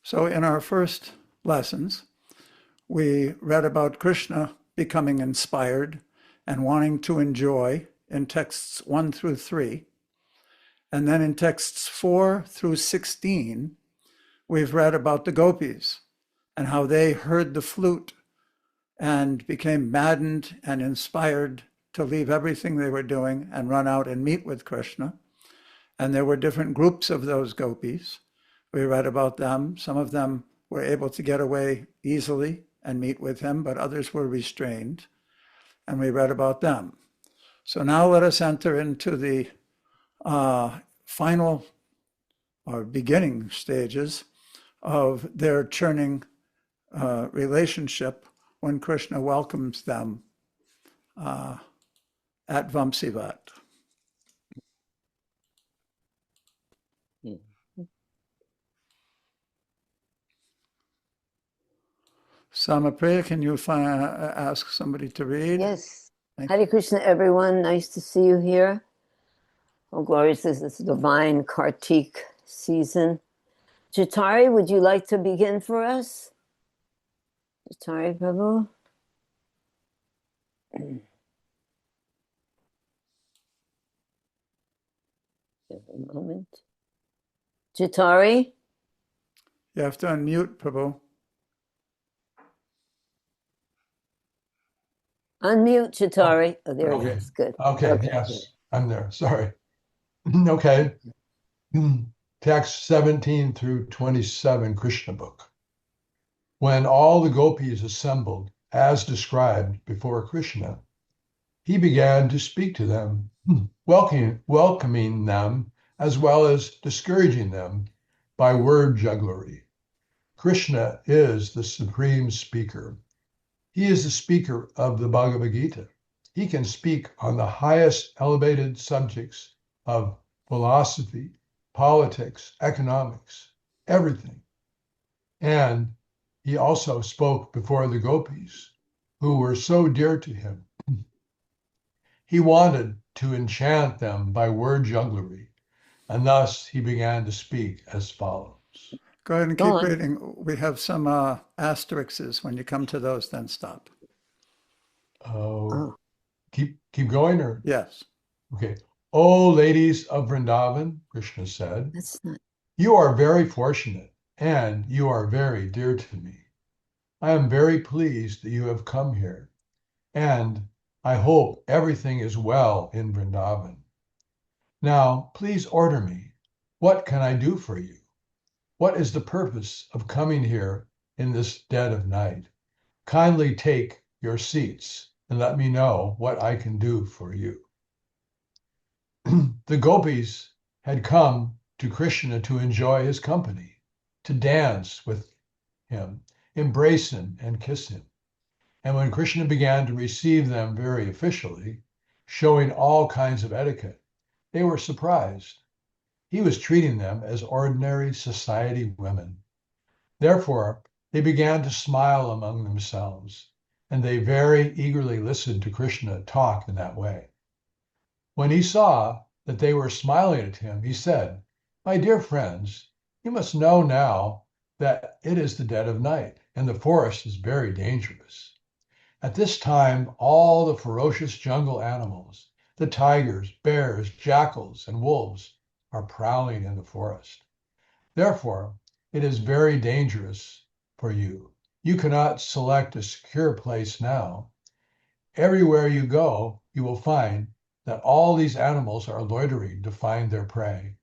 So in our first lessons, we read about Krishna becoming inspired and wanting to enjoy in texts 1 through 3. And then in texts 4 through 16, we've read about the gopis and how they heard the flute and became maddened and inspired to leave everything they were doing and run out and meet with Krishna. And there were different groups of those gopis. We read about them. Some of them were able to get away easily and meet with him, but others were restrained. And we read about them. So now let us enter into the final or beginning stages of their churning relationship when Krishna welcomes them at Vamsivat. Samapriya, can you ask somebody to read? Yes. Hare Krishna, everyone. Nice to see you here. Oh, glorious, this is divine Kartik season. Jatari, would you like to begin for us? Jatari Prabhu? Give a moment. Jatari? You have to unmute, Prabhu. Unmute, Jatari. Oh, there it is. Good. Okay, yes, I'm there. Sorry. Okay. Text 17 through 27, Krishna book. When all the gopis assembled, as described before Krishna, he began to speak to them, welcoming them as well as discouraging them by word jugglery. Krishna is the supreme speaker. He is the speaker of the Bhagavad Gita. He can speak on the highest elevated subjects of philosophy, politics, economics, everything. And he also spoke before the gopis, who were so dear to him. He wanted to enchant them by word jugglery, and thus he began to speak as follows. Go ahead and keep reading. We have some asterisks. When you come to those, then stop. Keep going, or? Yes. Okay. Oh, ladies of Vrindavan, Krishna said, you are very fortunate, and you are very dear to me. I am very pleased that you have come here, and I hope everything is well in Vrindavan. Now, please order me. What can I do for you? What is the purpose of coming here in this dead of night? Kindly take your seats and let me know what I can do for you. The gopis had come to Krishna to enjoy his company, to dance with him, embrace him, and kiss him. And when Krishna began to receive them very officially, showing all kinds of etiquette, they were surprised. He was treating them as ordinary society women. Therefore, they began to smile among themselves, and they very eagerly listened to Krishna talk in that way. When he saw that they were smiling at him, he said, "My dear friends, you must know now that it is the dead of night, and the forest is very dangerous. At this time, all the ferocious jungle animals, the tigers, bears, jackals, and wolves, are prowling in the forest. Therefore, it is very dangerous for you. You cannot select a secure place now. Everywhere you go, you will find that all these animals are loitering to find their prey.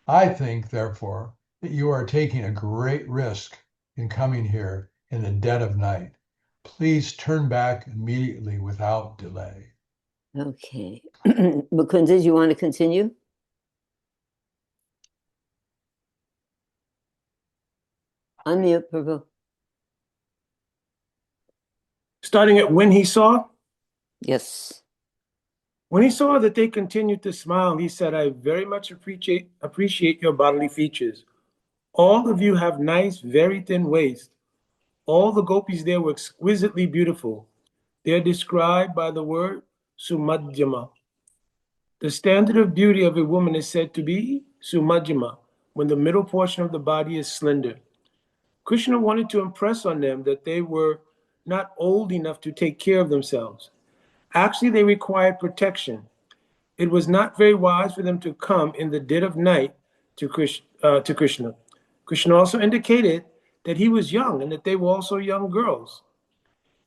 I think, therefore, that you are taking a great risk in coming here in the dead of night. Please turn back immediately without delay." Okay. Mukunda, do you want to continue? Unmute, Prabhu. Starting at when he saw? Yes. When he saw that they continued to smile, he said, "I very much appreciate your bodily features. All of you have nice, very thin waists. All the gopis there were exquisitely beautiful. They are described by the word Sumajjama. The standard of beauty of a woman is said to be Sumajjama, when the middle portion of the body is slender. Krishna wanted to impress on them that they were not old enough to take care of themselves. Actually, they required protection. It was not very wise for them to come in the dead of night to Krishna. Krishna also indicated that he was young and that they were also young girls.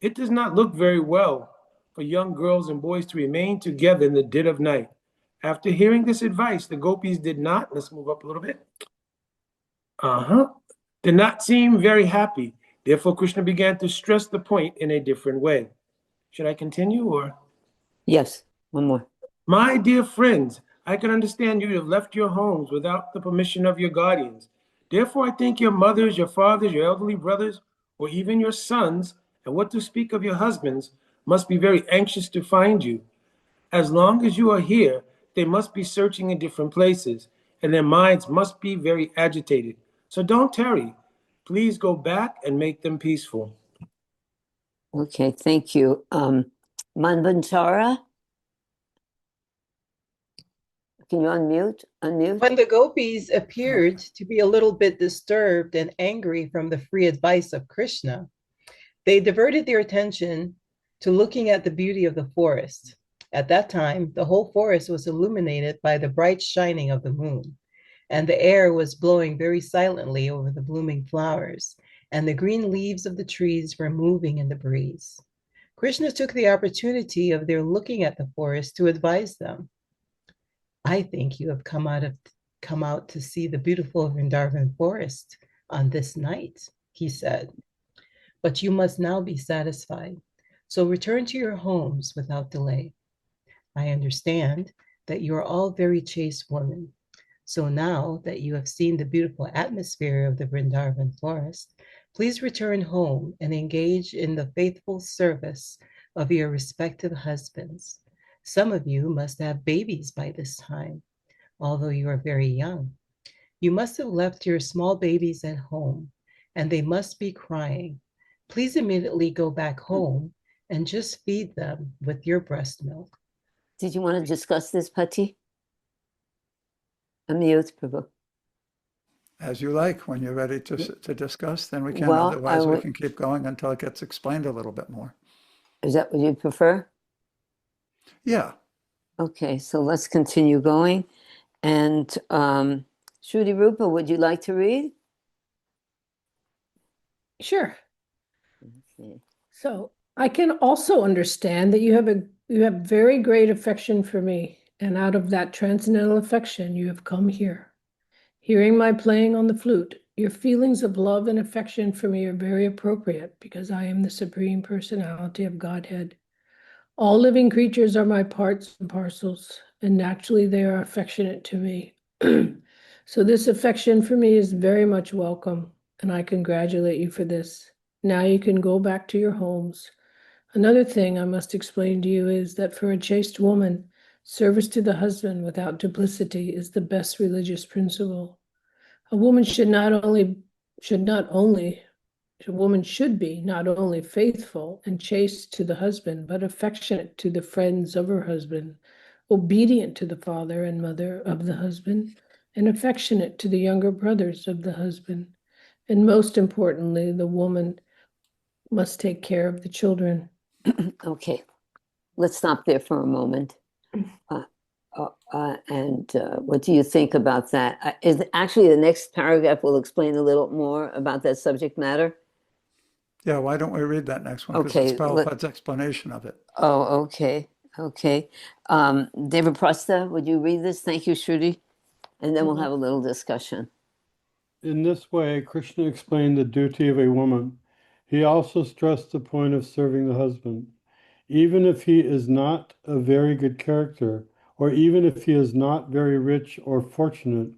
It does not look very well for young girls and boys to remain together in the dead of night. After hearing this advice, the gopis did not, let's move up a little bit, did not seem very happy. Therefore, Krishna began to stress the point in a different way. Should I continue or? Yes, one more. My dear friends, I can understand you have left your homes without the permission of your guardians. Therefore, I think your mothers, your fathers, your elderly brothers, or even your sons, and what to speak of your husbands, must be very anxious to find you. As long as you are here, they must be searching in different places, and their minds must be very agitated. So don't tarry. Please go back and make them peaceful. Okay, thank you. Manvantara, can you unmute? When the gopis appeared to be a little bit disturbed and angry from the free advice of Krishna, they diverted their attention to looking at the beauty of the forest. At that time, the whole forest was illuminated by the bright shining of the moon, and the air was blowing very silently over the blooming flowers, and the green leaves of the trees were moving in the breeze. Krishna took the opportunity of their looking at the forest to advise them. I think you have come out to see the beautiful Vrindavan forest on this night, he said. But you must now be satisfied. So return to your homes without delay. I understand that you are all very chaste women. So now that you have seen the beautiful atmosphere of the Vrindavan forest, please return home and engage in the faithful service of your respective husbands. Some of you must have babies by this time, although you are very young. You must have left your small babies at home, and they must be crying. Please immediately go back home and just feed them with your breast milk. Did you want to discuss this, Pati? Unmute, Prabhu. As you like. When you're ready to discuss, then we can. Well, Otherwise, we can keep going until it gets explained a little bit more. Is that what you prefer? Yeah. Okay, so let's continue going. And Shruti Rupa, would you like to read? Sure. Okay. So I can also understand that you have very great affection for me, and out of that transcendental affection, you have come here. Hearing my playing on the flute, your feelings of love and affection for me are very appropriate because I am the Supreme Personality of Godhead. All living creatures are my parts and parcels, and naturally they are affectionate to me. So this affection for me is very much welcome, and I congratulate you for this. Now you can go back to your homes. Another thing I must explain to you is that for a chaste woman, service to the husband without duplicity is the best religious principle. A woman should be not only faithful and chaste to the husband, but affectionate to the friends of her husband, obedient to the father and mother of the husband, and affectionate to the younger brothers of the husband. And most importantly, the woman must take care of the children. Okay, let's stop there for a moment. What do you think about that? Actually, the next paragraph will explain a little more about that subject matter. Yeah, why don't we read that next one? Because Okay, it's Prabhupada's explanation of it. Oh, okay. Devaprastha, would you read this? Thank you, Shruti. And then we'll have a little discussion. In this way, Krishna explained the duty of a woman. He also stressed the point of serving the husband. Even if he is not a very good character, or even if he is not very rich or fortunate,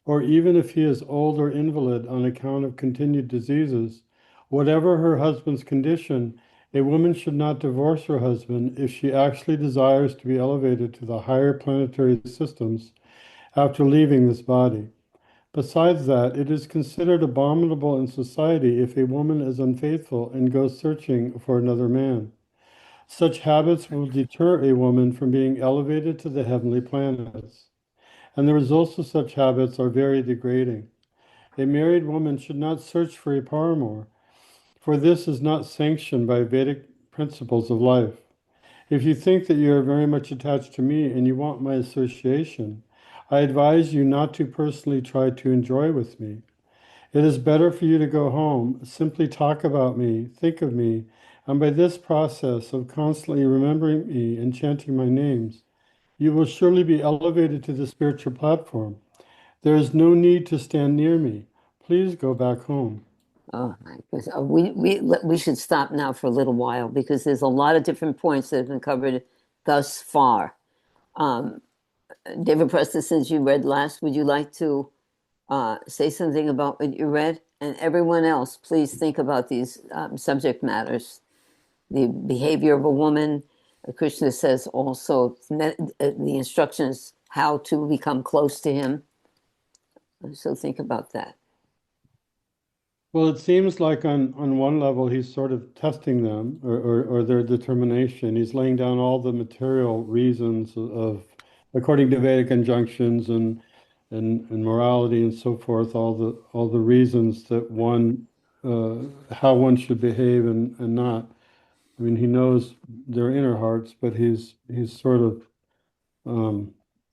or even if he is old or invalid on account of continued diseases, whatever her husband's condition, a woman should not divorce her husband if she actually desires to be elevated to the higher planetary systems after leaving this body. Besides that, it is considered abominable in society if a woman is unfaithful and goes searching for another man. Such habits will deter a woman from being elevated to the heavenly planets. And the results of such habits are very degrading. A married woman should not search for a paramour, for this is not sanctioned by Vedic principles of life. If you think that you are very much attached to me and you want my association, I advise you not to personally try to enjoy with me. It is better for you to go home, simply talk about me, think of me, and by this process of constantly remembering me and chanting my names, you will surely be elevated to the spiritual platform. There is no need to stand near me. Please go back home. Oh my goodness. We should stop now for a little while because there's a lot of different points that have been covered thus far. David Preston, since you read last, would you like to say something about what you read? And everyone else, please think about these subject matters. The behavior of a woman. Krishna says also the instructions how to become close to him. So think about that. Well, it seems like on one level he's sort of testing them or their determination. He's laying down all the material reasons of according to Vedic injunctions and morality and so forth, all the reasons that one how one should behave and not. I mean, he knows their inner hearts, but he's sort of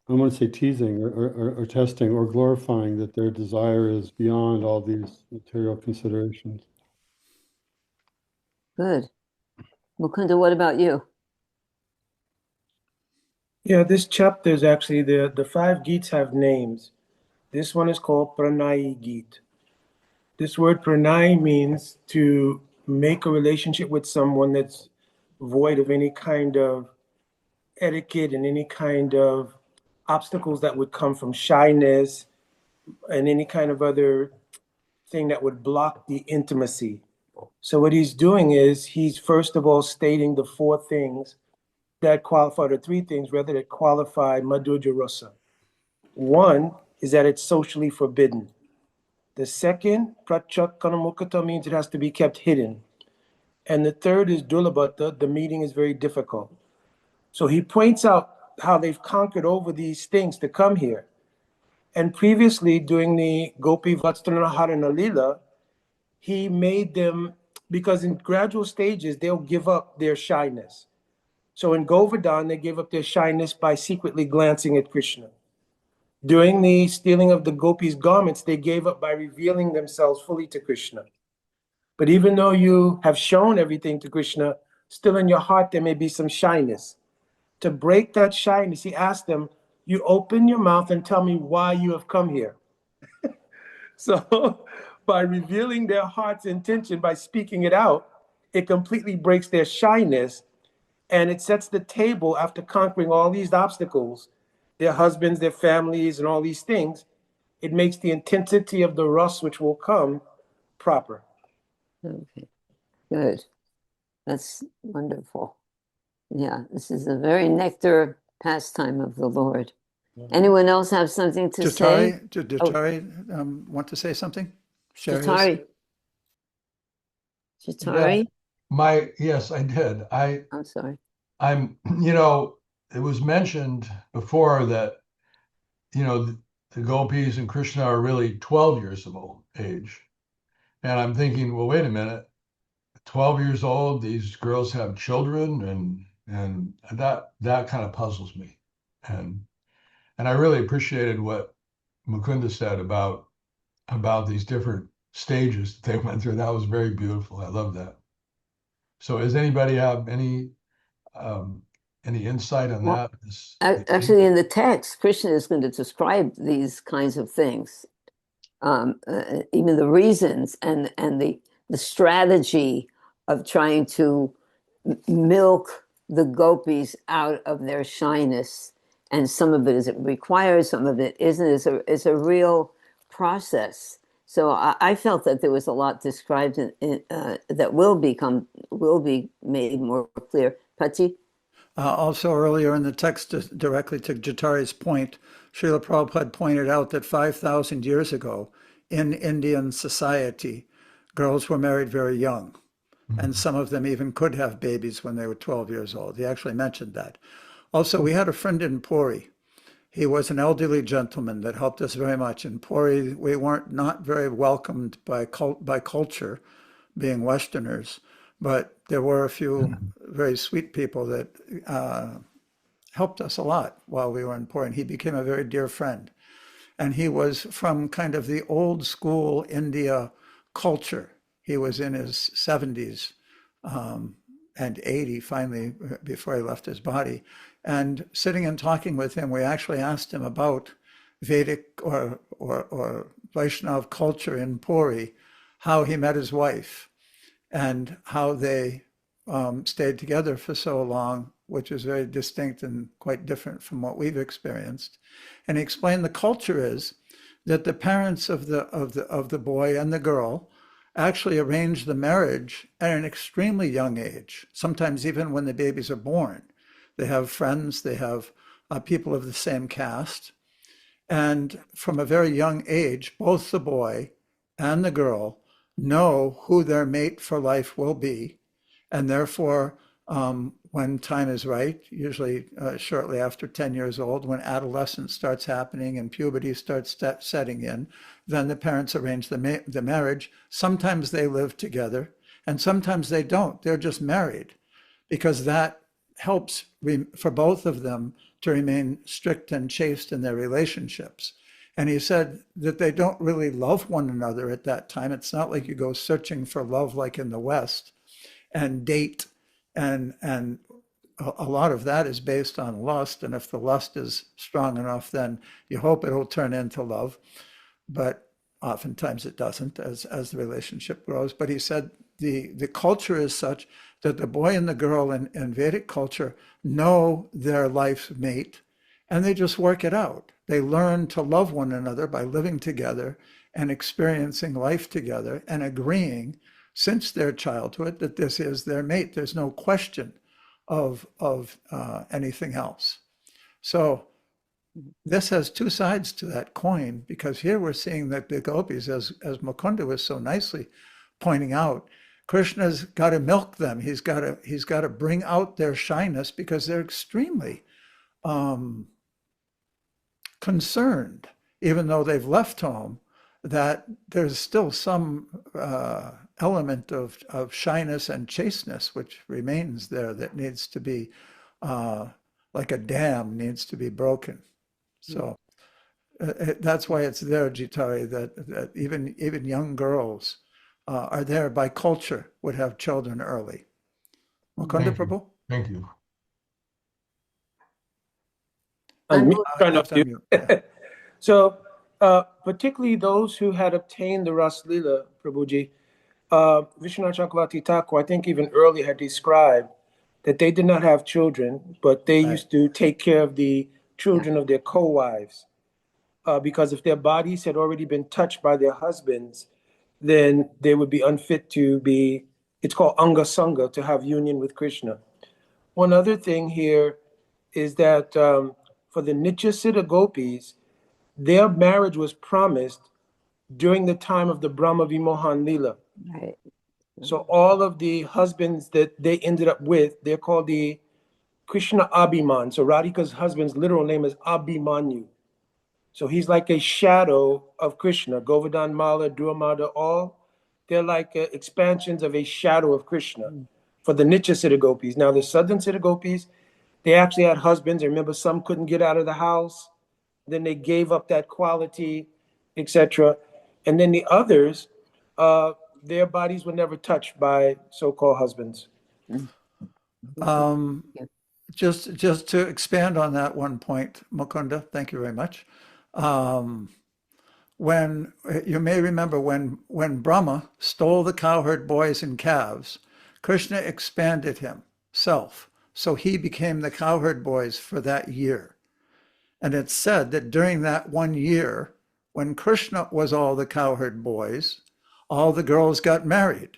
I want to say teasing or testing or glorifying that their desire is beyond all these material considerations. Good. Mukunda, what about you? Yeah, this chapter is actually the five Geets have names. This one is called Pranay Geet. This word pranay means to make a relationship with someone that's void of any kind of etiquette and any kind of obstacles that would come from shyness and any kind of other thing that would block the intimacy. So what he's doing is he's first of all stating the four things that qualify, the three things rather that qualify Madhurya Rasa. One is that it's socially forbidden. The second, Prachakanamukata, means it has to be kept hidden. And the third is Dulabhata, the meeting is very difficult. So he points out how they've conquered over these things to come here. And previously, during the Gopi Vatstanarahara Lila, he made them, because in gradual stages, they'll give up their shyness. So in Govardhan, they gave up their shyness by secretly glancing at Krishna. During the stealing of the gopis' garments, they gave up by revealing themselves fully to Krishna. But even though you have shown everything to Krishna, still in your heart there may be some shyness. To break that shyness, he asked them, you open your mouth and tell me why you have come here. So by revealing their heart's intention, by speaking it out, it completely breaks their shyness. And it sets the table after conquering all these obstacles, their husbands, their families, and all these things. It makes the intensity of the rus which will come proper. Okay, good. That's wonderful. Yeah, this is a very nectar pastime of the Lord. Anyone else have something to say? Jatari, want to say something? Share his? Jatari? Yes, I did. I'm sorry. It was mentioned before that, the gopis and Krishna are really 12 years of age. And I'm thinking, well, wait a minute, 12 years old, these girls have children, and that kind of puzzles me. And I really appreciated what Mukunda said about these different stages that they went through. That was very beautiful. I love that. So does anybody have any insight on that? Actually, in the text, Krishna is going to describe these kinds of things, even the reasons and the strategy of trying to milk the gopis out of their shyness. And some of it is required, some of it isn't. It's a real process. So I felt that there was a lot described that will be made more clear. Pachi? Also earlier in the text, directly to Jatari's point, Srila Prabhupada pointed out that 5,000 years ago in Indian society, girls were married very young. And some of them even could have babies when they were 12 years old. He actually mentioned that. Also, we had a friend in Puri. He was an elderly gentleman that helped us very much. In Puri, we weren't not very welcomed by culture, being Westerners, but there were a few very sweet people that helped us a lot while we were in Puri. And he became a very dear friend. And he was from kind of the old school India culture. He was in his 70s and 80 finally before he left his body. And sitting and talking with him, we actually asked him about Vedic or Vaishnav culture in Puri, how he met his wife, and how they stayed together for so long, which is very distinct and quite different from what we've experienced. And he explained the culture is that the parents of the boy and the girl actually arrange the marriage at an extremely young age, sometimes even when the babies are born. They have friends, they have people of the same caste. And from a very young age, both the boy and the girl know who their mate for life will be. And therefore, when time is right, usually shortly after 10 years old, when adolescence starts happening and puberty starts setting in, then the parents arrange the marriage. Sometimes they live together and sometimes they don't. They're just married because that helps for both of them to remain strict and chaste in their relationships. And he said that they don't really love one another at that time. It's not like you go searching for love like in the West and date, and a lot of that is based on lust. And if the lust is strong enough, then you hope it'll turn into love. But oftentimes it doesn't as the relationship grows. But he said the culture is such that the boy and the girl in Vedic culture know their life's mate, and they just work it out. They learn to love one another by living together and experiencing life together and agreeing since their childhood that this is their mate. There's no question of anything else. So this has two sides to that coin, because here we're seeing that the gopis, as Mukunda was so nicely pointing out, Krishna's got to milk them. He's got to bring out their shyness because they're extremely concerned, even though they've left home, that there's still some element of shyness and chasteness which remains there that needs to be, like a dam, needs to be broken. So that's why it's there, Jitari, that even young girls are there by culture, would have children early. Mukunda Prabhu? Thank you. So, particularly those who had obtained the Ras Lila, Prabhuji, Vishwanath Chakravarti Thakur, I think even earlier had described that they did not have children, but they used to take care of the children of their co-wives. Because if their bodies had already been touched by their husbands, then they would be unfit to be, it's called Anga Sangha, to have union with Krishna. One other thing here is that for the Nitya Siddha gopis, their marriage was promised during the time of the Brahma Vimohan Lila. Right. So all of the husbands that they ended up with, they're called the Krishna Abhiman. So Radhika's husband's literal name is Abhimanyu. So he's like a shadow of Krishna. Govardhan Mala, Durmada, all, they're like expansions of a shadow of Krishna for the Nitya Siddha gopis. Now the Southern Siddha gopis, they actually had husbands. I remember some couldn't get out of the house. Then they gave up that quality, etc. And then the others, their bodies were never touched by so-called husbands. Just to expand on that one point, Mukunda, thank you very much. When you may remember when Brahma stole the cowherd boys and calves, Krishna expanded himself. So he became the cowherd boys for that year. And it's said that during that 1 year, when Krishna was all the cowherd boys, all the girls got married.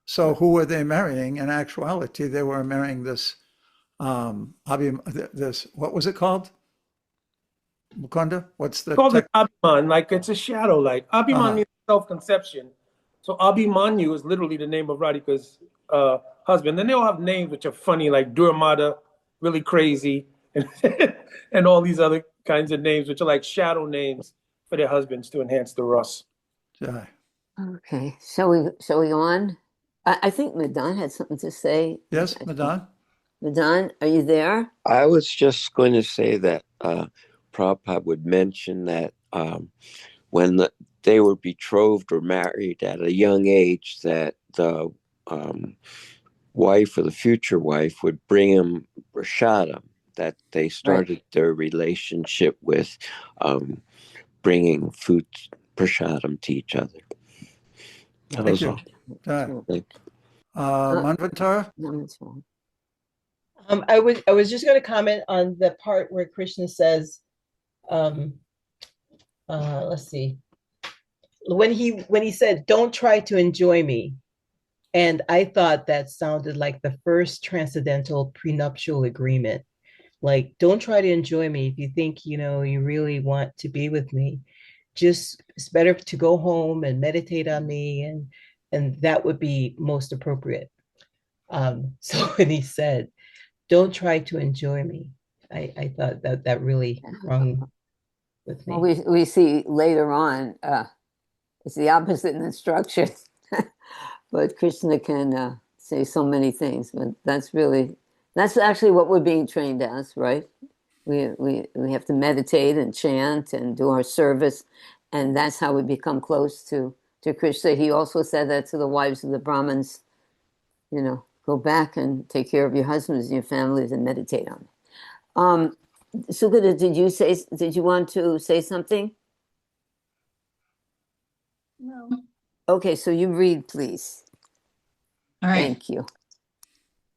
So who were they marrying? In actuality, they were marrying this, what was it called? Mukunda? What's the? It's called the Abhiman, like it's a shadow light. Abhiman means self-conception. So Abhimanyu is literally the name of Radhika's husband. Then they all have names which are funny, like Durmada, really crazy, and all these other kinds of names, which are like shadow names for their husbands to enhance the Rus. Jai. Okay, shall we go on? I think Madan had something to say. Yes, Madan? Madan, are you there? I was just going to say that Prabhupada would mention that when they were betrothed or married at a young age, that the wife or the future wife would bring him prashadam, that they started their relationship with bringing food prashadam to each other. That Thank was you. all. Jai. Thank Manvantara? No, it's wrong. I was just going to comment on the part where Krishna says, let's see, when he said, "Don't try to enjoy me," and I thought that sounded like the first transcendental prenuptial agreement. Like, don't try to enjoy me if you think you really want to be with me. Just it's better to go home and meditate on me, and that would be most appropriate. So when he said, "Don't try to enjoy me," I thought that really rung with me. Well, we see later on, it's the opposite in instruction, but Krishna can say so many things. But that's actually what we're being trained as, right? We have to meditate and chant and do our service, and that's how we become close to Krishna. He also said that to the wives of the Brahmins, go back and take care of your husbands and your families and meditate on it. Sugata, did you want to say something? No. Okay, so you read, please. All right. Thank you.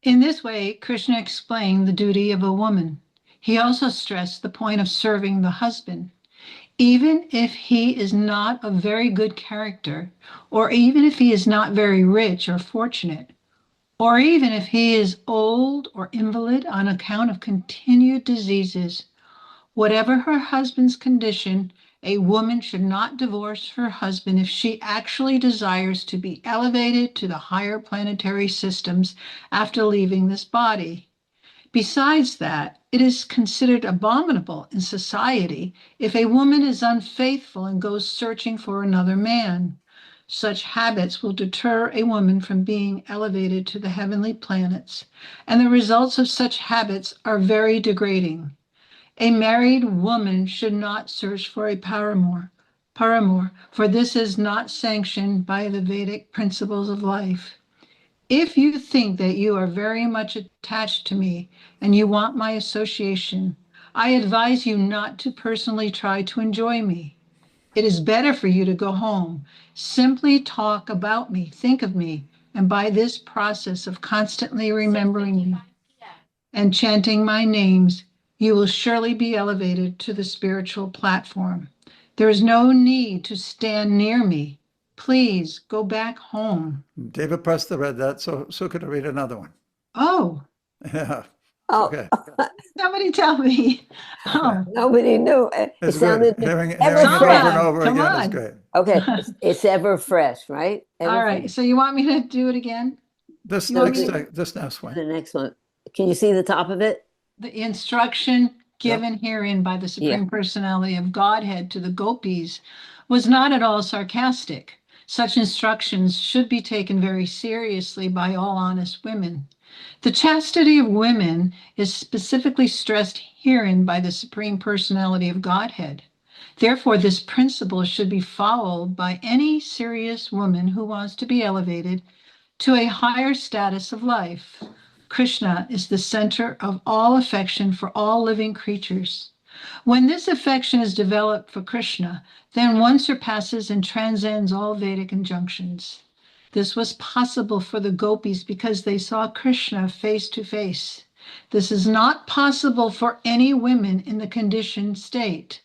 In this way, Krishna explained the duty of a woman. He also stressed the point of serving the husband. Even if he is not of very good character, or even if he is not very rich or fortunate, or even if he is old or invalid on account of continued diseases, whatever her husband's condition, a woman should not divorce her husband if she actually desires to be elevated to the higher planetary systems after leaving this body. Besides that, it is considered abominable in society if a woman is unfaithful and goes searching for another man. Such habits will deter a woman from being elevated to the heavenly planets, and the results of such habits are very degrading. A married woman should not search for a paramour, for this is not sanctioned by the Vedic principles of life. If you think that you are very much attached to me and you want my association, I advise you not to personally try to enjoy me. It is better for you to go home. Simply talk about me, think of me, and by this process of constantly remembering me and chanting my names, you will surely be elevated to the spiritual platform. There is no need to stand near me. Please go back home. David Presta read that, so Sukha to read another one. Oh, Yeah. Oh, Okay. somebody tell me. Oh, nobody knew. It It's sounded good. Hearing it ever over fresh. and over Come again is on. great. Okay, it's ever fresh, right? Ever all right. fresh. So you want me to do it again? This You want next, me this next The one. next one. Can you see the top of it? The instruction given herein by the Supreme Yeah. Personality of Godhead to the gopis was not at all sarcastic. Such instructions should be taken very seriously by all honest women. The chastity of women is specifically stressed herein by the Supreme Personality of Godhead. Therefore, this principle should be followed by any serious woman who wants to be elevated to a higher status of life. Krishna is the center of all affection for all living creatures. When this affection is developed for Krishna, then one surpasses and transcends all Vedic injunctions. This was possible for the gopis because they saw Krishna face to face. This is not possible for any women in the conditioned state.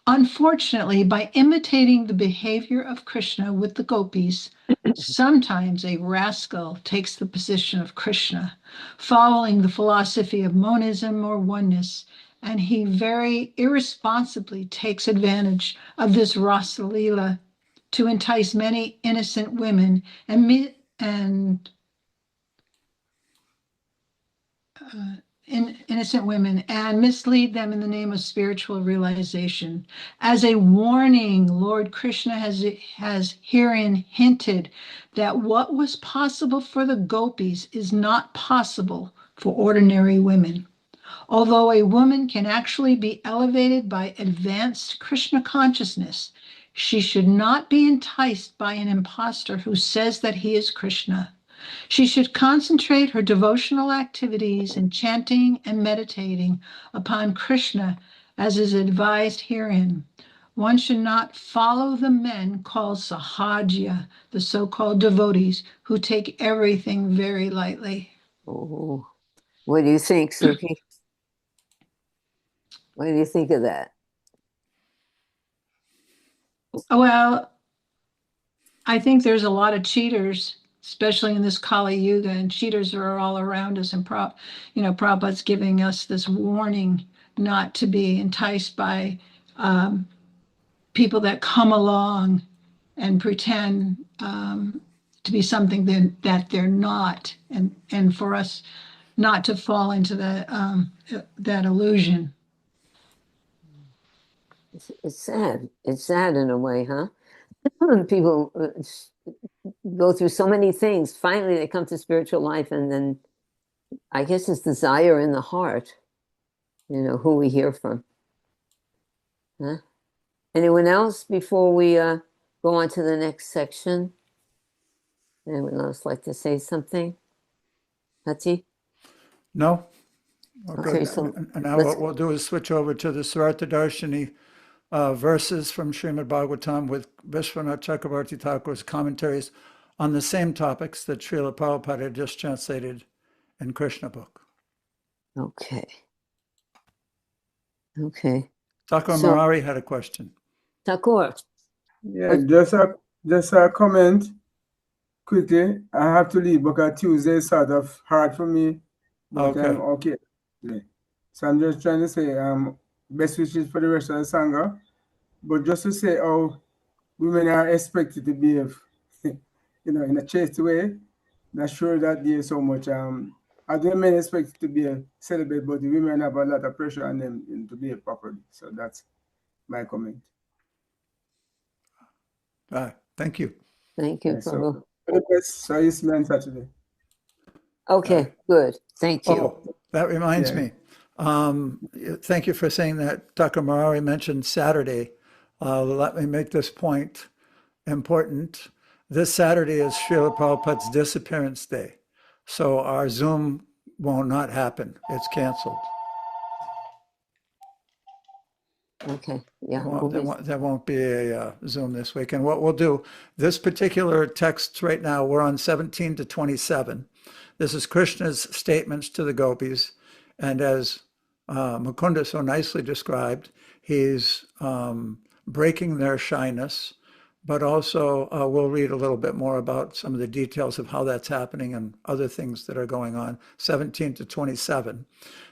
Unfortunately, by imitating the behavior of Krishna with the gopis, sometimes a rascal takes the position of Krishna, following the philosophy of monism or oneness, and he very irresponsibly takes advantage of this Rasa Leela to entice many innocent women and innocent women and mislead them in the name of spiritual realization. As a warning, Lord Krishna has herein hinted that what was possible for the gopis is not possible for ordinary women. Although a woman can actually be elevated by advanced Krishna consciousness, she should not be enticed by an impostor who says that he is Krishna. She should concentrate her devotional activities in chanting and meditating upon Krishna as is advised herein. One should not follow the men called Sahaja, the so-called devotees who take everything very lightly. Oh, what do you think, Suki? What do you think of that? Well, I think there's a lot of cheaters, especially in this Kali Yuga, and cheaters are all around us. And Prabhupada's giving us this warning not to be enticed by people that come along and pretend to be something that they're not, and for us not to fall into that illusion. It's sad. It's sad in a way, huh? People go through so many things. Finally, they come to spiritual life, and then I guess it's desire in the heart, who we hear from. Huh? Anyone else before we go on to the next section? Anyone else like to say something? Hati? No? We're Okay, good. so And now let's- what we'll do is switch over to the Sarartha Darshini verses from Srimad Bhagavatam with Vishwanath Chakravarti Thakur's commentaries on the same topics that Srila Prabhupada just translated in Krishna book. Okay. Okay. Thakur So- Murari had a question. Thakur. Yeah, just a comment quickly. I have to leave because Tuesday is sort of hard for me, but Okay. I'm okay. Yeah. So I'm just trying to say best wishes for the rest of the Sangha, but just to say how women are expected to behave, in a chaste way. Not sure that there's so much. I the men expected to be a celibate, but the women have a lot of pressure on them to behave properly. So that's my comment. Thank you. Thank you, Yeah, so- Prabhu. For the best, so you see me on Saturday. Okay, good. Thank you. Oh, that reminds Yeah. me. Thank you for saying that. Thakur Murari mentioned Saturday. Let me make this point important. This Saturday is Srila Prabhupada's disappearance day. So our Zoom will not happen. It's canceled. Okay, yeah. There won't be a Zoom this week. And what we'll do, this particular text right now, we're on 17 to 27. This is Krishna's statements to the gopis. And as Mukunda so nicely described, he's breaking their shyness, but also we'll read a little bit more about some of the details of how that's happening and other things that are going on, 17 to 27.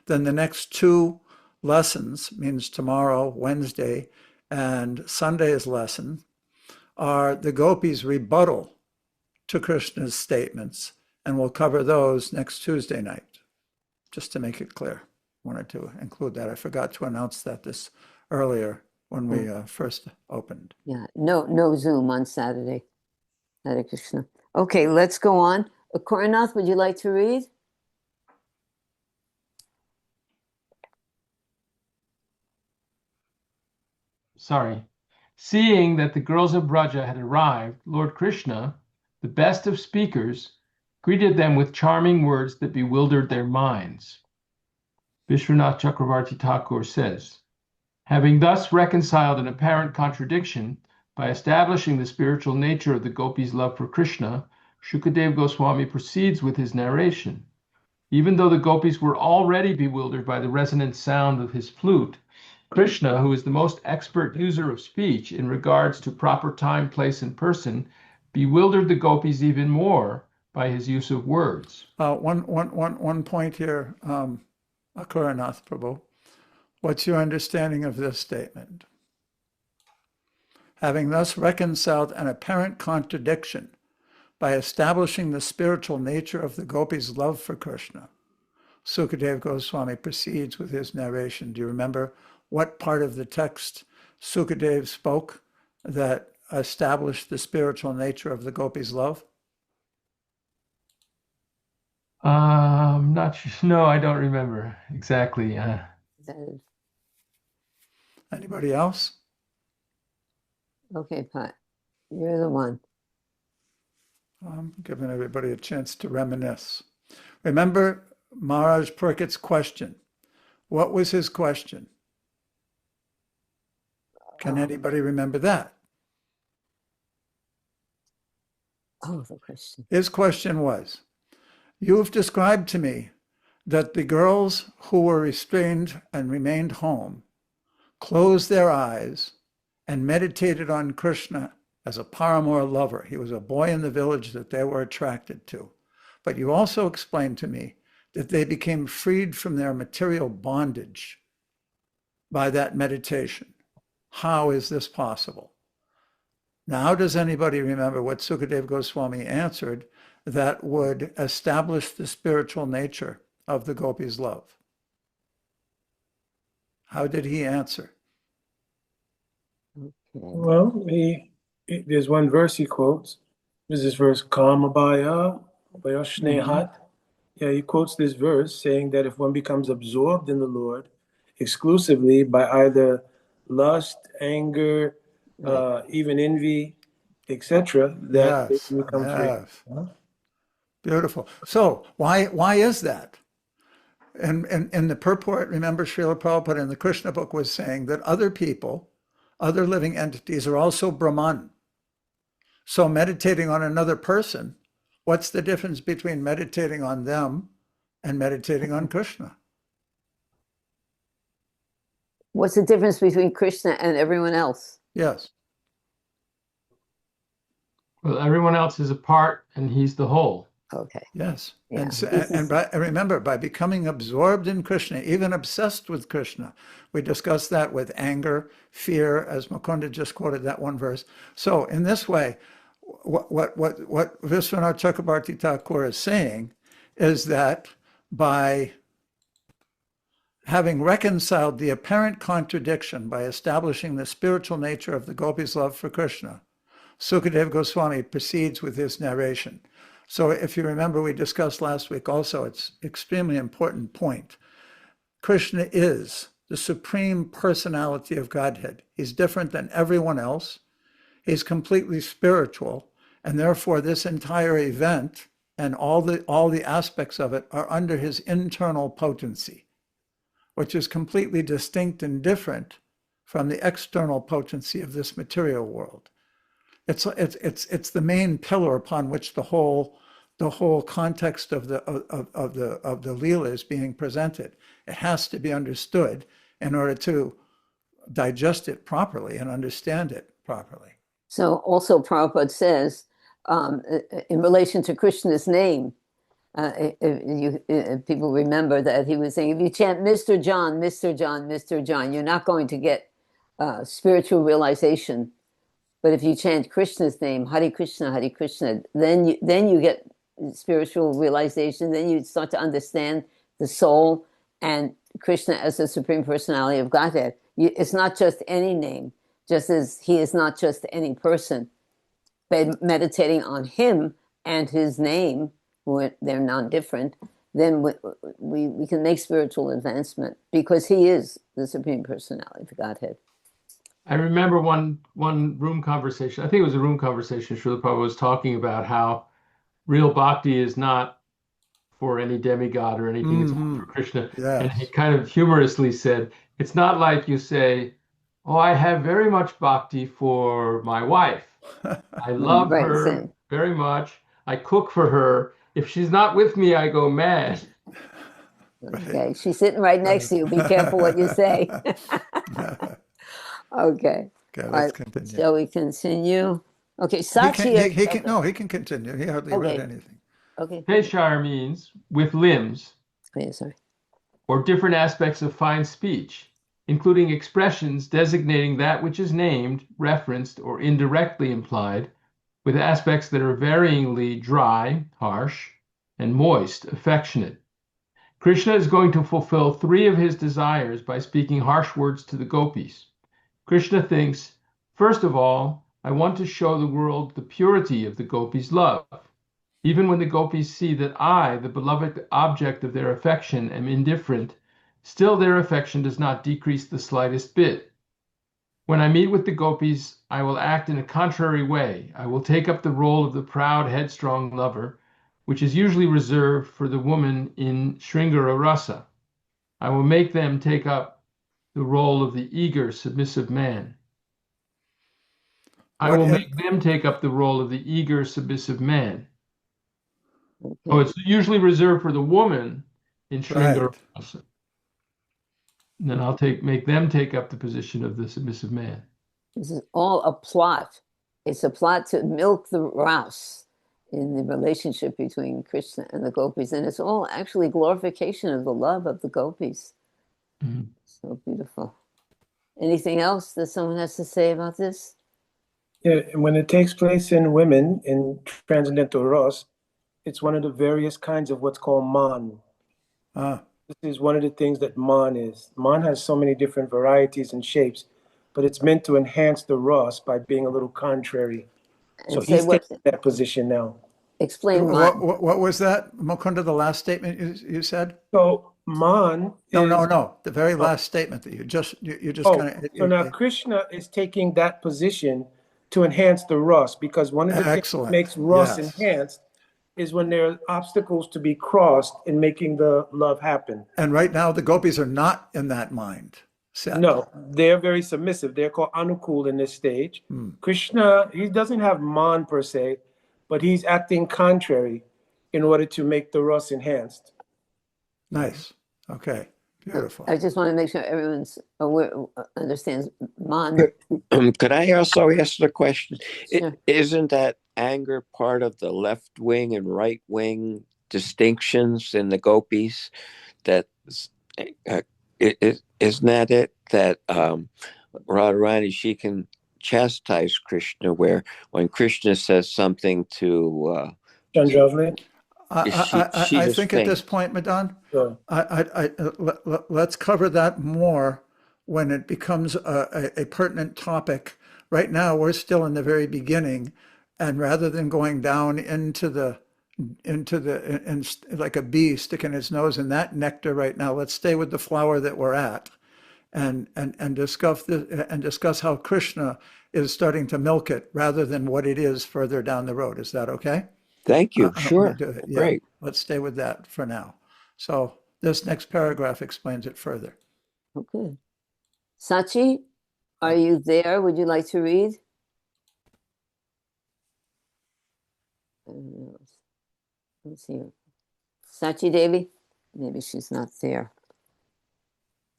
Then the next two lessons, means tomorrow, Wednesday, and Sunday's lesson, are the gopis' rebuttal to Krishna's statements, and we'll cover those next Tuesday night, just to make it clear. Wanted to include that. I forgot to announce that this earlier when we first opened. Yeah, no Zoom on Saturday. Hare Krishna. Okay, let's go on. Koranath, would you like to read? Sorry. Seeing that the girls of Braja had arrived, Lord Krishna, the best of speakers, greeted them with charming words that bewildered their minds. Vishwanath Chakravarti Thakur says, having thus reconciled an apparent contradiction by establishing the spiritual nature of the gopis' love for Krishna, Shukadev Goswami proceeds with his narration. Even though the gopis were already bewildered by the resonant sound of his flute, Krishna, who is the most expert user of speech in regards to proper time, place, and person, bewildered the gopis even more by his use of words. One point here, Akuranath Prabhu. What's your understanding of this statement? Having thus reconciled an apparent contradiction by establishing the spiritual nature of the gopis' love for Krishna, Sukadeva Goswami proceeds with his narration. Do you remember what part of the text Sukadev spoke that established the spiritual nature of the gopis' love? Not sure. No, I don't remember exactly. Anybody else? Okay, Pat, you're the one. I'm giving everybody a chance to reminisce. Remember Maharaj Purkit's question. What was his question? Can anybody remember that? Oh, the question. His question was, you've described to me that the girls who were restrained and remained home closed their eyes and meditated on Krishna as a paramour lover. He was a boy in the village that they were attracted to. But you also explained to me that they became freed from their material bondage by that meditation. How is this possible? Now, does anybody remember what Sukadeva Goswami answered that would establish the spiritual nature of the gopis' love? How did he answer? Well, there's one verse he quotes. There's this verse, Kamabaya, Bayashnehat. Yeah, he quotes this verse saying that if one becomes absorbed in the Lord exclusively by either lust, anger, even envy, etc., that they can become free. Beautiful. So why is that? And in the purport, remember Srila Prabhupada in the Krishna book was saying that other people, other living entities are also Brahman. So meditating on another person, what's the difference between meditating on them and meditating on Krishna? What's the difference between Krishna and everyone else? Yes. Well, everyone else is a part and he's the whole. Okay. Yes. Yeah. And remember, by becoming absorbed in Krishna, even obsessed with Krishna, we discussed that with anger, fear, as Mukunda just quoted that one verse. So in this way, what Vishwanath Chakrabarti Thakur is saying is that by having reconciled the apparent contradiction by establishing the spiritual nature of the gopis' love for Krishna, Sukadeva Goswami proceeds with his narration. So if you remember, we discussed last week also, it's extremely important point. Krishna is the supreme personality of Godhead. He's different than everyone else. He's completely spiritual. And therefore, this entire event and all the aspects of it are under his internal potency, which is completely distinct and different from the external potency of this material world. It's the main pillar upon which the whole context of the Leela is being presented. It has to be understood in order to digest it properly and understand it properly. So also Prabhupada says, in relation to Krishna's name, if people remember that he was saying, if you chant Mr. John, Mr. John, Mr. John, you're not going to get spiritual realization. But if you chant Krishna's name, Hare Krishna, then you get spiritual realization. Then you start to understand the soul and Krishna as the Supreme Personality of Godhead. It's not just any name, just as he is not just any person. But meditating on him and his name, they're non-different, then we can make spiritual advancement because he is the Supreme Personality of Godhead. I remember one room conversation, I think it was a room conversation, Srila Prabhupada was talking about how real bhakti is not for any demigod or anything, it's for Krishna. Yes. And he kind of humorously said, it's not like you say, oh, I have very much bhakti for my wife. I love her very much. I cook for her. If she's not with me, I go mad. Okay, she's sitting right next to you. Be careful what you say. Okay. Let's continue. Shall we continue? Okay, Satya. He can continue. He hardly read anything. Okay. Peshar means with limbs, sorry. or different aspects of fine speech, including expressions designating that which is named, referenced, or indirectly implied, with aspects that are varyingly dry, harsh, and moist, affectionate. Krishna is going to fulfill 3 of his desires by speaking harsh words to the gopis. Krishna thinks, first of all, I want to show the world the purity of the gopis' love. Even when the gopis see that I, the beloved object of their affection, am indifferent, still their affection does not decrease the slightest bit. When I meet with the gopis, I will act in a contrary way. I will take up the role of the proud, headstrong lover, which is usually reserved for the woman in Sringara Rasa. I will make them take up the role of the eager, submissive man. I will make them take up the role of the eager, submissive man. Okay. Oh, it's usually reserved for the woman in Sringara Right. Rasa. And then I'll make them take up the position of the submissive man. This is all a plot. It's a plot to milk the ras in the relationship between Krishna and the gopis. And it's all actually glorification of the love of the gopis. Mhm. So beautiful. Anything else that someone has to say about this? Yeah, and when it takes place in women in transcendental Ras, it's one of the various kinds of what's called man. Ah, This is one of the things that man is. Man has so many different varieties and shapes, but it's meant to enhance the Ras by being a little contrary. And So say he's what, taking that position now. explain what was that, Mukunda, the last statement you said? So man No, is, no, no. The very last statement that you just oh, kind so now Krishna is taking that position to enhance the Ras, because one of the things that excellent. makes Ras Yes. enhanced is when there are obstacles to be crossed in making the love happen. And right now the gopis are not in that mind set. No, they're very submissive. They're called Anukul in this stage. Hmm. Krishna, he doesn't have man per se, but he's acting contrary in order to make the Ras enhanced. Nice. Okay. Beautiful. I just want to make sure everyone's aware, understands man. Could I also ask the question? Sure. Isn't that anger part of the left wing and right wing distinctions in the gopis? That isn't that it? That Radharani, she can chastise Krishna, where when Krishna says something to Chandravali? she I just think at this faints. point, Madan, Sure. let's cover that more when it becomes a pertinent topic. Right now, we're still in the very beginning, and rather than going down into like a bee sticking its nose in that nectar right now, let's stay with the flower that we're at, and discuss how Krishna is starting to milk it rather than what it is further down the road. Is that okay? Thank you. I don't want Sure. to do it. Yeah, Great. let's stay with that for now. So this next paragraph explains it further. Okay. Sachi, are you there? Would you like to read? Let's see. Sachi Devi? Maybe she's not there.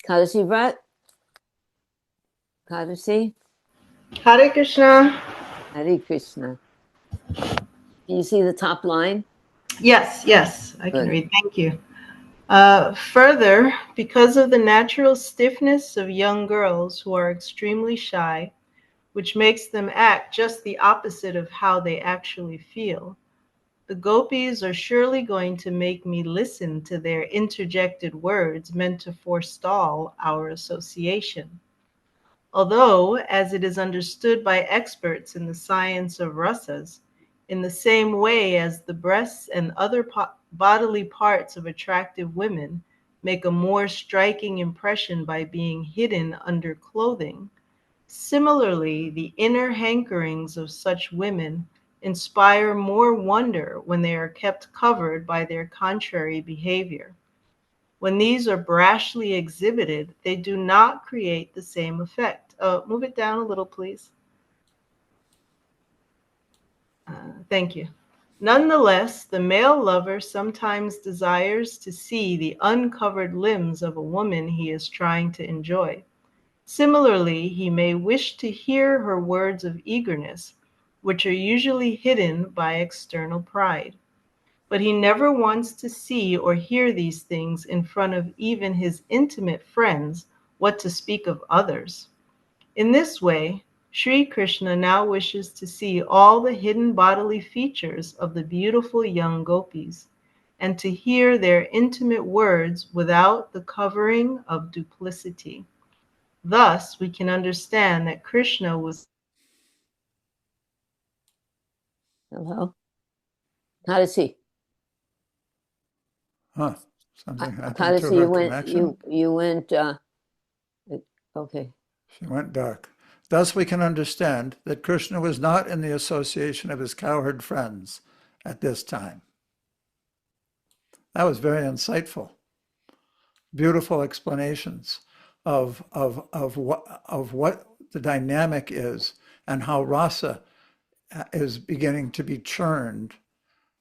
Kadasi Brat? Kadasi? Hare Krishna. Hare Krishna. Can you see the top line? Yes, I can Good. read. Thank you. Further, because of the natural stiffness of young girls who are extremely shy, which makes them act just the opposite of how they actually feel, the gopis are surely going to make me listen to their interjected words meant to forestall our association. Although, as it is understood by experts in the science of rasas, in the same way as the breasts and other bodily parts of attractive women make a more striking impression by being hidden under clothing, similarly, the inner hankerings of such women inspire more wonder when they are kept covered by their contrary behavior. When these are brashly exhibited, they do not create the same effect. Move it down a little, please. Thank you. Nonetheless, the male lover sometimes desires to see the uncovered limbs of a woman he is trying to enjoy. Similarly, he may wish to hear her words of eagerness, which are usually hidden by external pride. But he never wants to see or hear these things in front of even his intimate friends, what to speak of others. In this way, Sri Krishna now wishes to see all the hidden bodily features of the beautiful young gopis, and to hear their intimate words without the covering of duplicity. Thus, we can understand that Krishna was. Hello? How does he? Huh, something How happened does to he? her You went. connection. You went. Okay. She went dark. Thus we can understand that Krishna was not in the association of his cowherd friends at this time. That was very insightful. Beautiful explanations of what the dynamic is and how rasa is beginning to be churned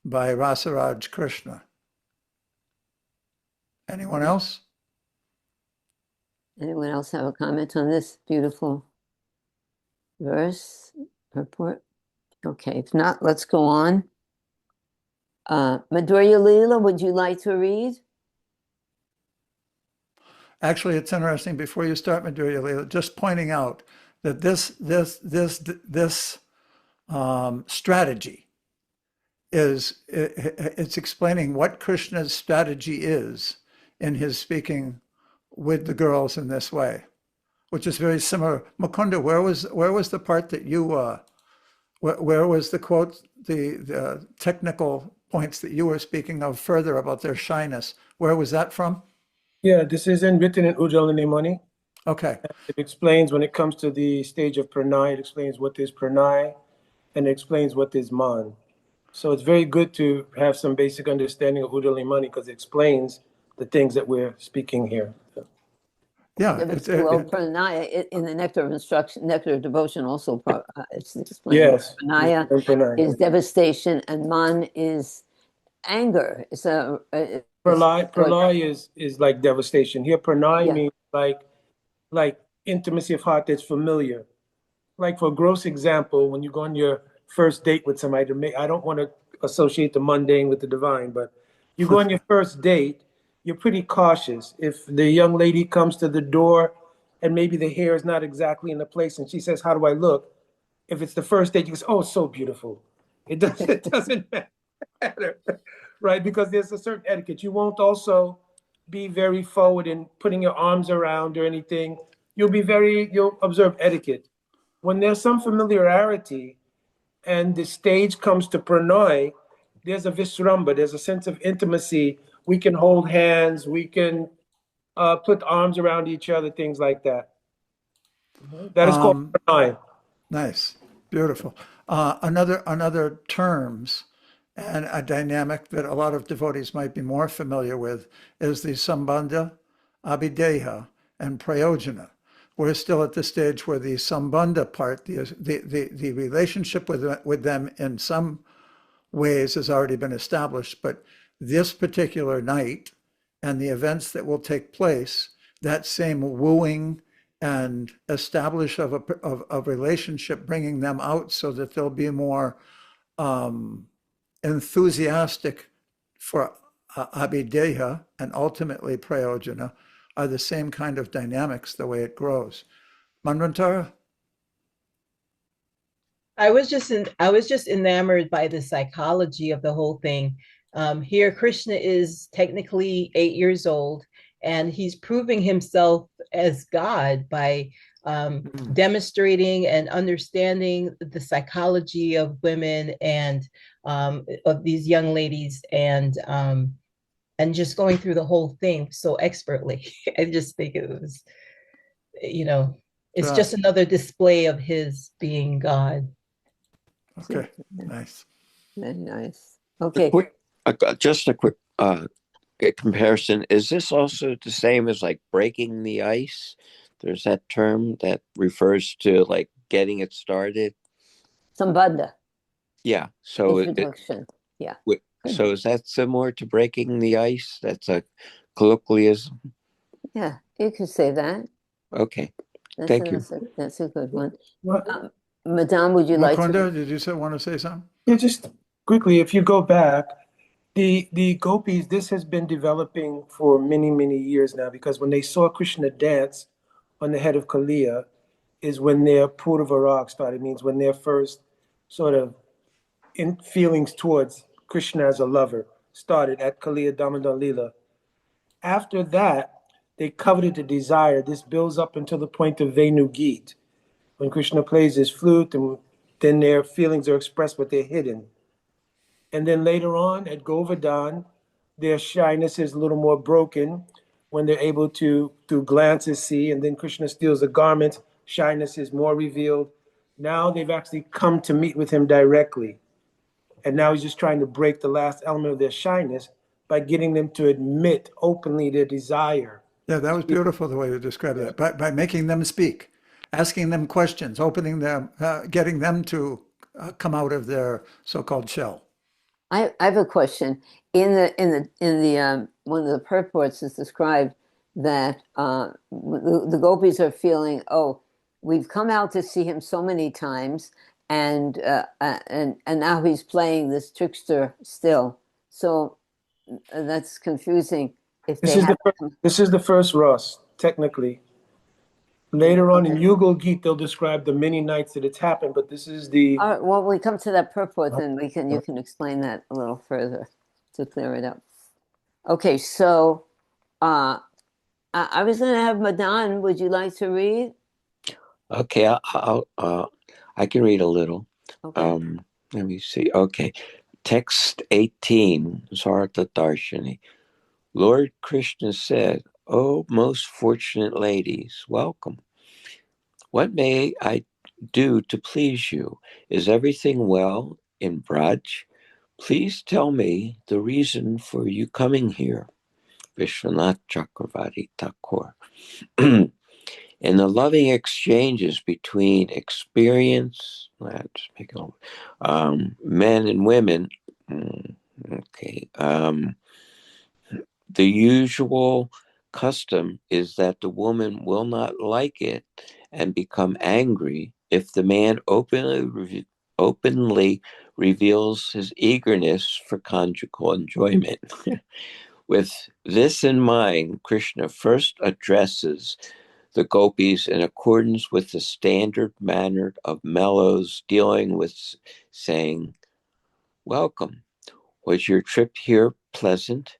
by Rasaraj Krishna. Anyone else? Anyone else have a comment on this beautiful verse report? Okay, if not, let's go on. Madhurya Leela, would you like to read? Actually, it's interesting. Before you start, Madhurya Leela, just pointing out that this strategy it's explaining what Krishna's strategy is in his speaking with the girls in this way, which is very similar. Mukunda, where was the part that you where was the quote, the technical points that you were speaking of further about their shyness? Where was that from? Yeah, this is written in Ujjaini Mani. Okay. It explains when it comes to the stage of pranay, it explains what is pranay and it explains what is man. So it's very good to have some basic understanding of Ujjaini Mani because it explains the things that we're speaking here. Yeah. It's Pranaya in the Nectar of Instruction, Nectar of Devotion also it's explained. Yes. Pranaya is devastation and man is anger. It's Pralay is like devastation. Here pranay means like intimacy of heart that's familiar. Like for a gross example, when you go on your first date with somebody, I don't want to associate the mundane with the divine, but you go on your first date, you're pretty cautious. If the young lady comes to the door and maybe the hair is not exactly in the place and she says, "How do I look?" If it's the first date, you say, "Oh, so beautiful." It doesn't matter, right? Because there's a certain etiquette. You won't also be very forward in putting your arms around or anything. You'll observe etiquette. When there's some familiarity and the stage comes to pranay, there's a visramba, there's a sense of intimacy. We can hold hands, we can put arms around each other, things like that. That is called pranay. Nice, beautiful. Another terms and a dynamic that a lot of devotees might be more familiar with is the sambandha, abhideha, and prayojana. We're still at the stage where the sambandha part, the relationship with them in some ways has already been established, but this particular night and the events that will take place, that same wooing and establish of a relationship, bringing them out so that they'll be more enthusiastic for abhideha and ultimately prayojana, are the same kind of dynamics the way it grows. Manvantara? I was just enamored by the psychology of the whole thing. Here, Krishna is technically 8 years old, and he's proving himself as God by demonstrating and understanding the psychology of women and of these young ladies, and just going through the whole thing so expertly. I just think it was, it's just another display of his being God. Okay, nice. Very nice. Okay. Just a quick comparison. Is this also the same as like breaking the ice? There's that term that refers to like getting it started. Sambandha. Yeah. So introduction. Yeah. So is that similar to breaking the ice? That's a colloquialism. Yeah, you could say that. Okay. Thank you. That's a good one. Madame, would you like to? Mukunda, did you want to say something? Yeah, just quickly, if you go back, the gopis, this has been developing for many, many years now, because when they saw Krishna dance on the head of Kaliya is when their Purvarag started, means when their first sort of feelings towards Krishna as a lover started at Kaliya Damodar Lila. After that, they coveted the desire. This builds up until the point of Venu Geet, when Krishna plays his flute, and then their feelings are expressed, but they're hidden. And then later on at Govardhan, their shyness is a little more broken when they're able to, through glances, see, and then Krishna steals a garment, shyness is more revealed. Now they've actually come to meet with him directly. And now he's just trying to break the last element of their shyness by getting them to admit openly their desire. Yeah, that was beautiful the way you described that. By making them speak, asking them questions, opening them, getting them to come out of their so-called shell. I have a question. In the one of the purports is described that the gopis are feeling, oh, we've come out to see him so many times, and now he's playing this trickster still. So that's confusing. If This they is have, this is the first Ras, technically. Later on in Yugal Geet, they'll describe the many nights that it's happened, but this is the. all right, well, when we come to that purport, then you can explain that a little further to clear it up. Okay, so I was going to have Madan. Would you like to read? Okay, I can read a little. Okay. Let me see. Okay, text 18, Sarta Darshini. Lord Krishna said, "O most fortunate ladies, welcome. What may I do to please you? Is everything well in Braj? Please tell me the reason for you coming here." Vishwanath Chakravarti Thakur. In the loving exchanges between experience, men and women, the usual custom is that the woman will not like it and become angry if the man openly reveals his eagerness for conjugal enjoyment. With this in mind, Krishna first addresses the gopis in accordance with the standard manner of mellows, dealing with saying, "Welcome. Was your trip here pleasant?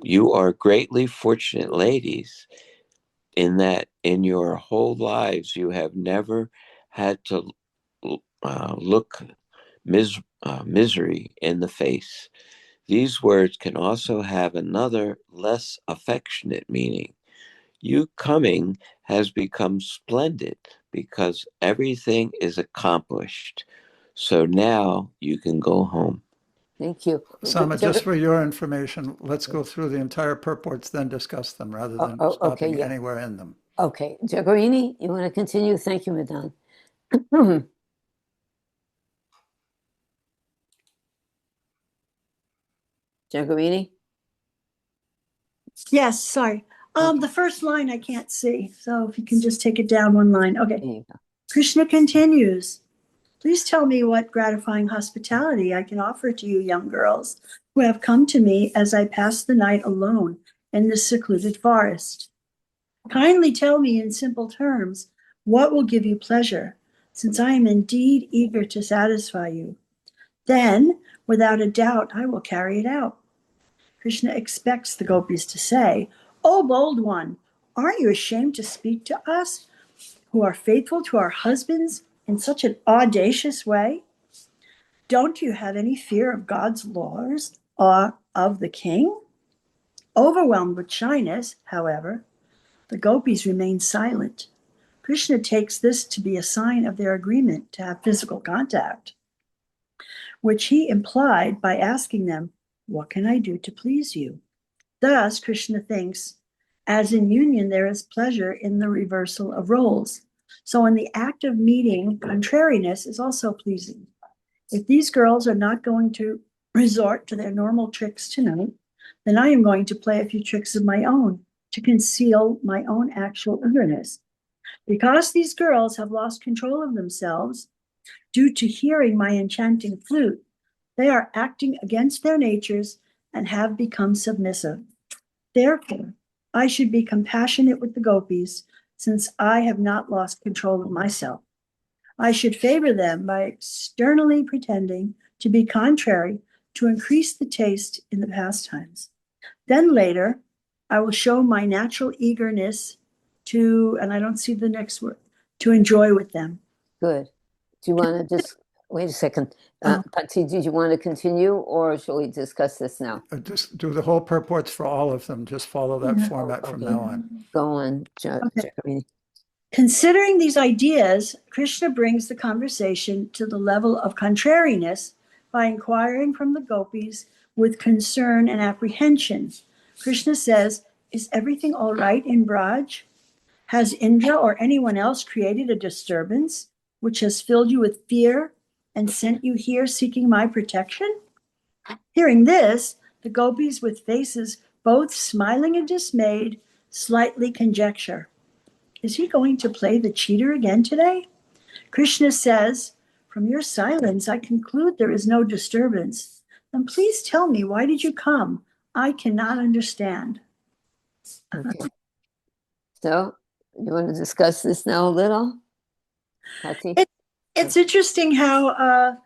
You are greatly fortunate ladies in that in your whole lives you have never had to look misery in the face." These words can also have another less affectionate meaning. You coming has become splendid because everything is accomplished. So now you can go home. Thank you. Sama, just for your information, let's go through the entire purports, then discuss them rather than stopping anywhere in them. Okay. Jagarini, you want to continue? Thank you, Madan. Jagarini? Yes, sorry. The first line I can't see, so if you can just take it down one line. Okay. Krishna continues. Please tell me what gratifying hospitality I can offer to you young girls who have come to me as I pass the night alone in this secluded forest. Kindly tell me in simple terms what will give you pleasure, since I am indeed eager to satisfy you. Then, without a doubt, I will carry it out. Krishna expects the gopis to say, "O bold one, aren't you ashamed to speak to us who are faithful to our husbands in such an audacious way? Don't you have any fear of God's laws or of the king?" Overwhelmed with shyness, however, the gopis remain silent. Krishna takes this to be a sign of their agreement to have physical contact, which he implied by asking them, "What can I do to please you?" Thus, Krishna thinks, as in union there is pleasure in the reversal of roles, so in the act of meeting, contrariness is also pleasing. If these girls are not going to resort to their normal tricks tonight, then I am going to play a few tricks of my own to conceal my own actual eagerness. Because these girls have lost control of themselves due to hearing my enchanting flute, they are acting against their natures and have become submissive. Therefore, I should be compassionate with the gopis, since I have not lost control of myself. I should favor them by externally pretending to be contrary to increase the taste in the pastimes. Then later, I will show my natural eagerness to, and I don't see the next word, to enjoy with them. Good. Do you want to just wait a second? Pati, did you want to continue, or shall we discuss this now? Just do the whole purports for all of them. Just follow that format from now on. Go on, Jacorini. Considering these ideas, Krishna brings the conversation to the level of contrariness by inquiring from the gopis with concern and apprehension. Krishna says, "Is everything all right in Braj? Has Indra or anyone else created a disturbance which has filled you with fear and sent you here seeking my protection?" Hearing this, the gopis, with faces both smiling and dismayed, slightly conjecture, "Is he going to play the cheater again today?" Krishna says, "From your silence, I conclude there is no disturbance. Then please tell me, why did you come? I cannot understand." Okay. So, you want to discuss this now a little? Pati? It's interesting how,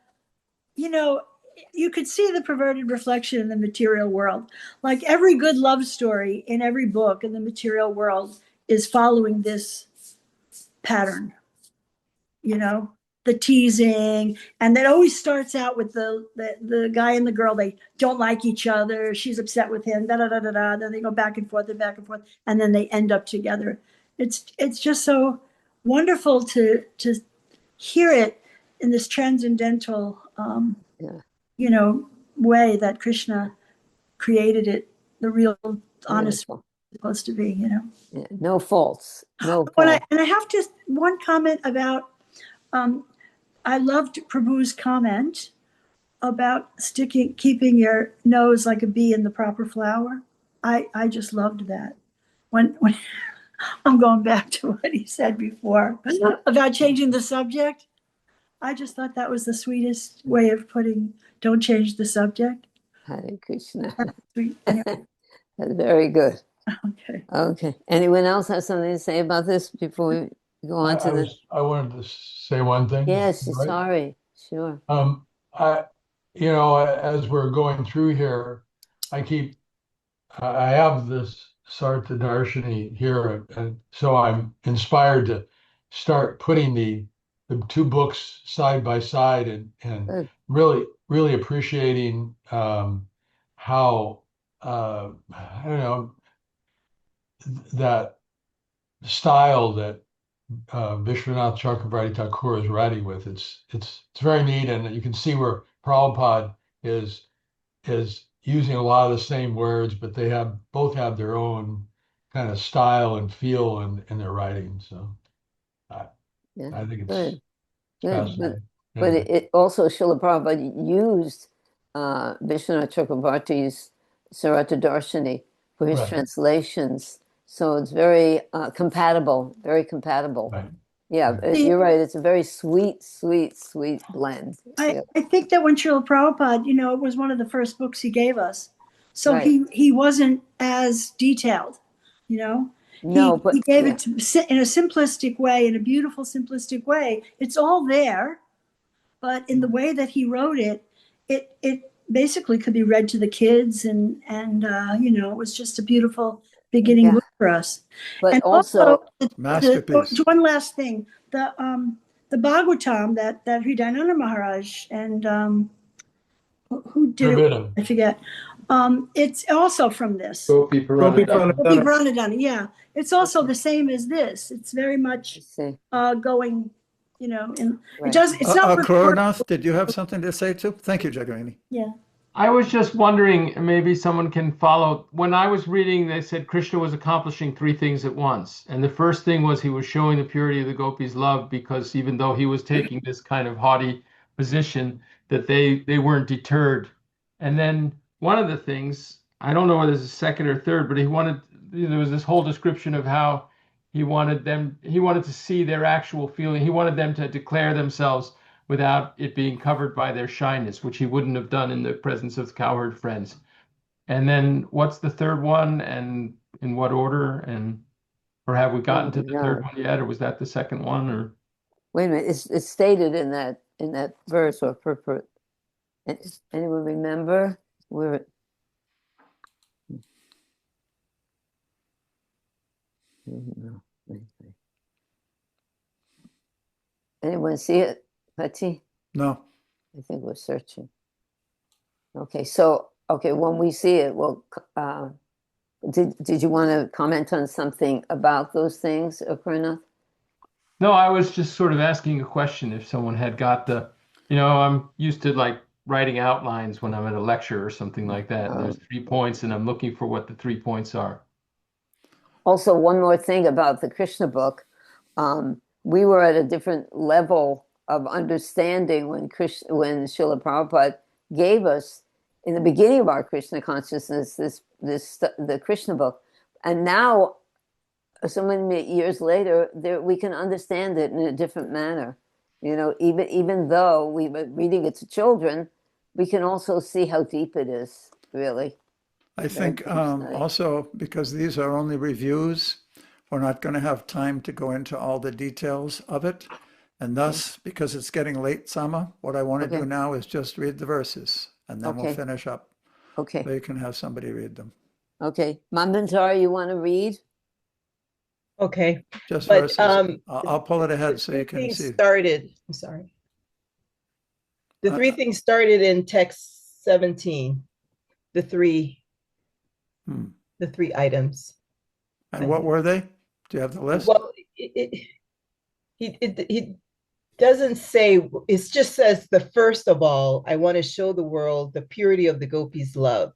you could see the perverted reflection in the material world. Like every good love story in every book in the material world is following this pattern, the teasing. And that always starts out with the guy and the girl, they don't like each other. She's upset with him, da-da-da-da-da. Then they go back and forth and back and forth. And then they end up together. It's just so wonderful to hear it in this transcendental, way that Krishna created it, the real, honest way it's supposed to be, Yeah, no faults. No faults. And I have to, one comment about, I loved Prabhu's comment about keeping your nose like a bee in the proper flower. I just loved that. When I'm going back to what he said before about changing the subject. I just thought that was the sweetest way of putting, don't change the subject. Hare Krishna. Sweet. That's very good. Okay. Okay. Anyone else have something to say about this before we go on to the... I wanted to say one thing. Yes, right? sorry. Sure. As we're going through here, I have this Sarta Darshini here, and so I'm inspired to start putting the two books side by side and really appreciating how that style that Vishwanath Chakravarti Thakur is writing with. It's very neat, and you can see where Prabhupada is using a lot of the same words, but they both have their own kind of style and feel in their writing. So I think it's fascinating. But it also, Srila Prabhupada used Vishwanath Chakravarti's Sarata Darshini for his translations. So it's very compatible, very compatible. Right. Yeah, you're right. It's a very sweet, sweet, sweet blend. I think that when Srila Prabhupada, it was one of the first books he gave us. So Right. he wasn't as detailed, No, but he gave it in a simplistic way, in a beautiful, simplistic way. It's all there, but in the way that he wrote it, it basically could be read to the kids, and it was just a beautiful beginning book for us. But and also masterpiece. One last thing, the Bhagavatam that Hridayananda Maharaj and who did it? I forget. It's also from this. Gopi Pranadhana. Gopi Pranadhana, yeah. It's also the same as this. It's very much going, it does. It's not. Kurunath, did you have something to say too? Thank you, Jagarini. Yeah. I was just wondering, maybe someone can follow. When I was reading, they said Krishna was accomplishing three things at once. And the first thing was he was showing the purity of the gopis' love, because even though he was taking this kind of haughty position, that they weren't deterred. And then one of the things, I don't know whether it's a second or third, but there was this whole description of how he wanted to see their actual feeling. He wanted them to declare themselves without it being covered by their shyness, which he wouldn't have done in the presence of cowherd friends. And then what's the third one, and in what order? Or have we gotten to the third one yet, or was that the second one? Or wait a minute, it's stated in that verse or purport. Anyone remember where? No. Anyone see it, Patty? No. I think we're searching. Okay, so, okay, when we see it, well, did you want to comment on something about those things, Aparna? No, I was just sort of asking a question if someone had got the, I'm used to like writing outlines when I'm at a lecture or something like that. And there's 3 points and I'm looking for what the 3 points are. Also, one more thing about the Krishna book. We were at a different level of understanding when Srila Prabhupada gave us, in the beginning of our Krishna consciousness, the Krishna book. And now, so many years later, we can understand it in a different manner. Even though we were reading it to children, we can also see how deep it is, really. I think also because these are only reviews, we're not going to have time to go into all the details of it. And thus, because it's getting late, Sama, what I want to do now is just read the verses and then we'll finish up. Okay. So you can have somebody read them. Okay. Mandantar, you want to read? Okay. Just verses. I'll pull it ahead so you can see. I'm sorry. The 3 things started in text 17. The 3 items. And what were they? Do you have the list? Well, he doesn't say, it just says the first of all, I want to show the world the purity of the gopis' love.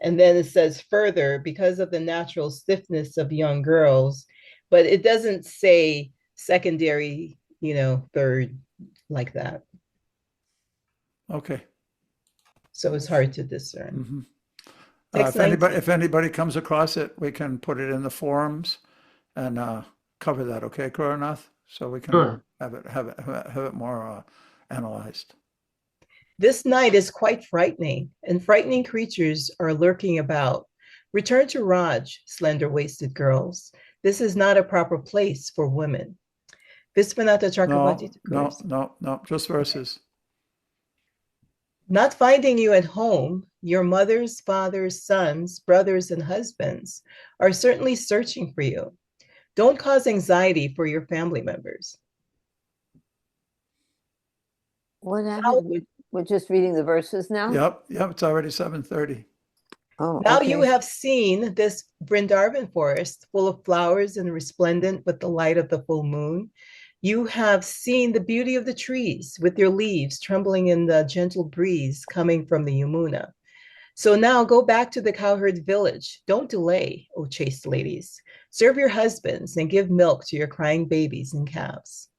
And then it says further, because of the natural stiffness of young girls, but it doesn't say secondary, third like that. Okay. So it's hard to discern. If anybody comes across it, we can put it in the forums and cover that. Okay, Kuranath? So we can have it more analyzed. This night is quite frightening, and frightening creatures are lurking about. Return to Raj, slender-waisted girls. This is not a proper place for women. Visvanatha Chakravarti. No, just verses. Not finding you at home, your mothers, fathers, sons, brothers, and husbands are certainly searching for you. Don't cause anxiety for your family members. What happened? We're just reading the verses now? Yep, it's already 7:30. Oh, now you have seen this Vrindavan forest full of flowers and resplendent with the light of the full moon. You have seen the beauty of the trees with their leaves trembling in the gentle breeze coming from the Yamuna. So now go back to the cowherd village. Don't delay, O chaste ladies. Serve your husbands and give milk to your crying babies and calves.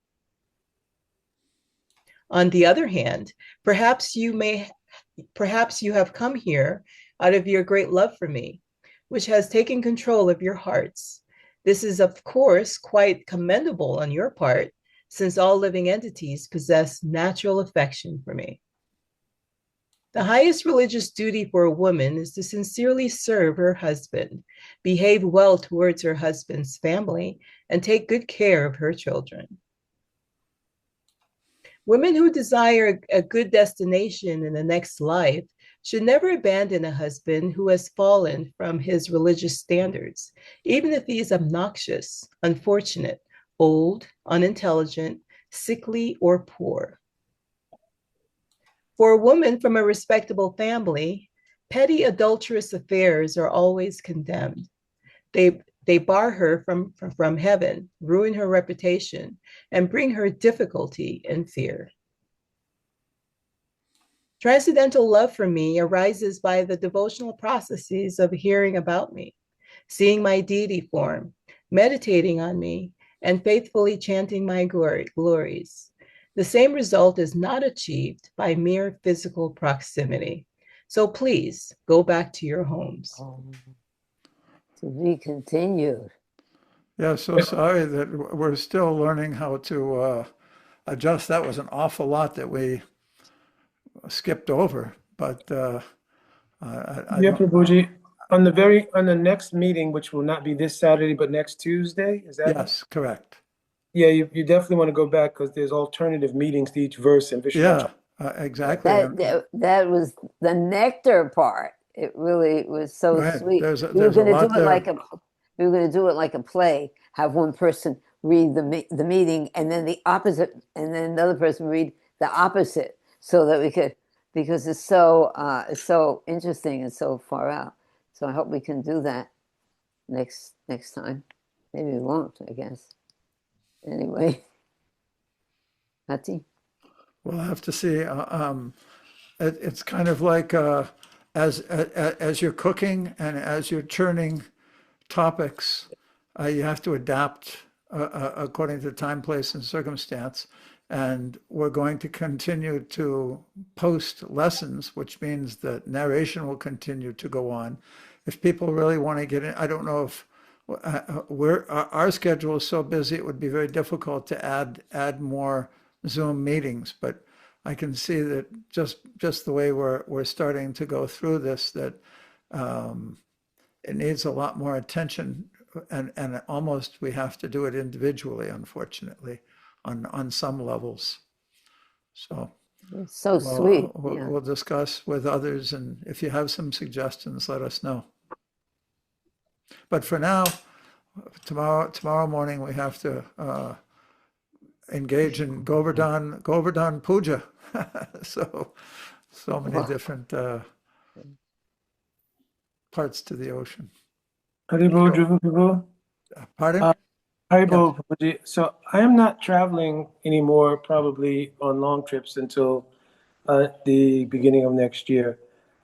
On the other hand, perhaps you have come here out of your great love for me, which has taken control of your hearts. This is, of course, quite commendable on your part, since all living entities possess natural affection for me. The highest religious duty for a woman is to sincerely serve her husband, behave well towards her husband's family, and take good care of her children. Women who desire a good destination in the next life should never abandon a husband who has fallen from his religious standards, even if he is obnoxious, unfortunate, old, unintelligent, sickly, or poor. For a woman from a respectable family, petty adulterous affairs are always condemned. They bar her from heaven, ruin her reputation, and bring her difficulty and fear. Transcendental love for me arises by the devotional processes of hearing about me, seeing my deity form, meditating on me, and faithfully chanting my glories. The same result is not achieved by mere physical proximity. So please go back to your homes. To be continued. Yeah, so sorry that we're still learning how to adjust. That was an awful lot that we skipped over, but Prabhuji, on the next meeting, which will not be this Saturday but next Tuesday, is that? Yes, correct. Yeah, you definitely want to go back because there's alternative meetings to each verse in Vishnu. Yeah, Exactly. That was the nectar part. It really was so Right. sweet. There's We were a going to lot do it there. we were going to do it like a play. Have one person read the meeting, and then the opposite, and then another person read the opposite, so that we could, because it's so interesting and so far out. So I hope we can do that next time. Maybe we won't, I guess. Anyway, Hattie. We'll have to see. It's kind of like as you're cooking and as you're churning topics, you have to adapt according to time, place, and circumstance. And we're going to continue to post lessons, which means that narration will continue to go on. If people really want to get in, I don't know if our schedule is so busy, it would be very difficult to add more Zoom meetings, but I can see that just the way we're starting to go through this, that it needs a lot more attention, and almost we have to do it individually, unfortunately, on some levels. So It's so sweet. Yeah. We'll discuss with others, and if you have some suggestions, let us know. But for now, tomorrow morning we have to engage in Govardhan Puja. so many different parts to the ocean. Haribo, Dhruva. Pardon? Haribo, Prabhuji. So I am not traveling anymore, probably on long trips until the beginning of next year.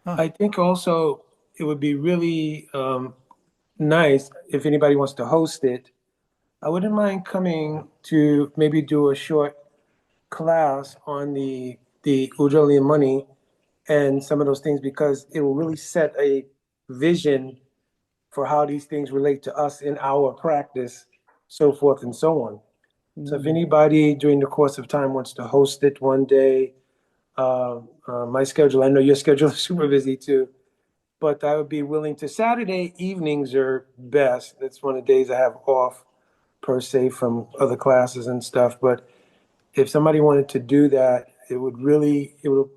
I think also it would be really nice if anybody wants to host it. I wouldn't mind coming to maybe do a short class on the Ujjwala money and some of those things, because it will really set a vision for how these things relate to us in our practice, so forth and so on. So if anybody during the course of time wants to host it one day, my schedule, I know your schedule is super busy too, but I would be willing to. Saturday evenings are best. That's one of the days I have off per se from other classes and stuff. But if somebody wanted to do that, it would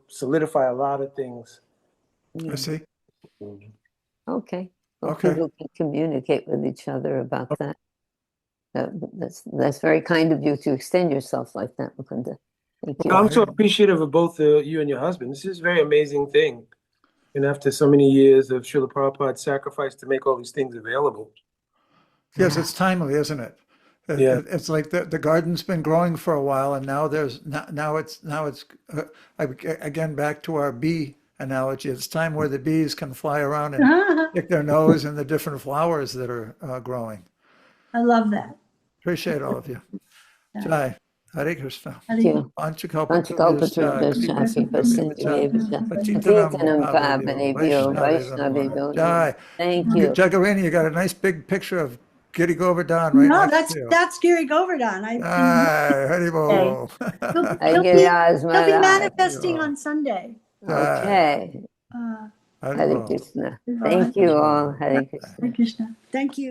solidify a lot of things. I see. Okay. Well, Okay. people can communicate with each other about that. That's very kind of you to extend yourself like that, Mukunda. Thank you. I'm so appreciative of both you and your husband. This is a very amazing thing. And after so many years of Srila Prabhupada's sacrifice to make all these things available. Yes, it's timely, isn't it? Yeah. It's like the garden's been growing for a while, and now it's again back to our bee analogy. It's time where the bees can fly around and stick their nose in the different flowers that are growing. I love that. Appreciate all of you. Jai. Hare Krishna. Thank you. Jai. Thank you. Jagarini, you got a nice big picture of Giri Govardhan right No, next to you. that's Giri Govardhan. Haribol. He'll be manifesting on Sunday. Okay. Hare Krishna. Thank you all. Hare Krishna. Hare Krishna. Thank you.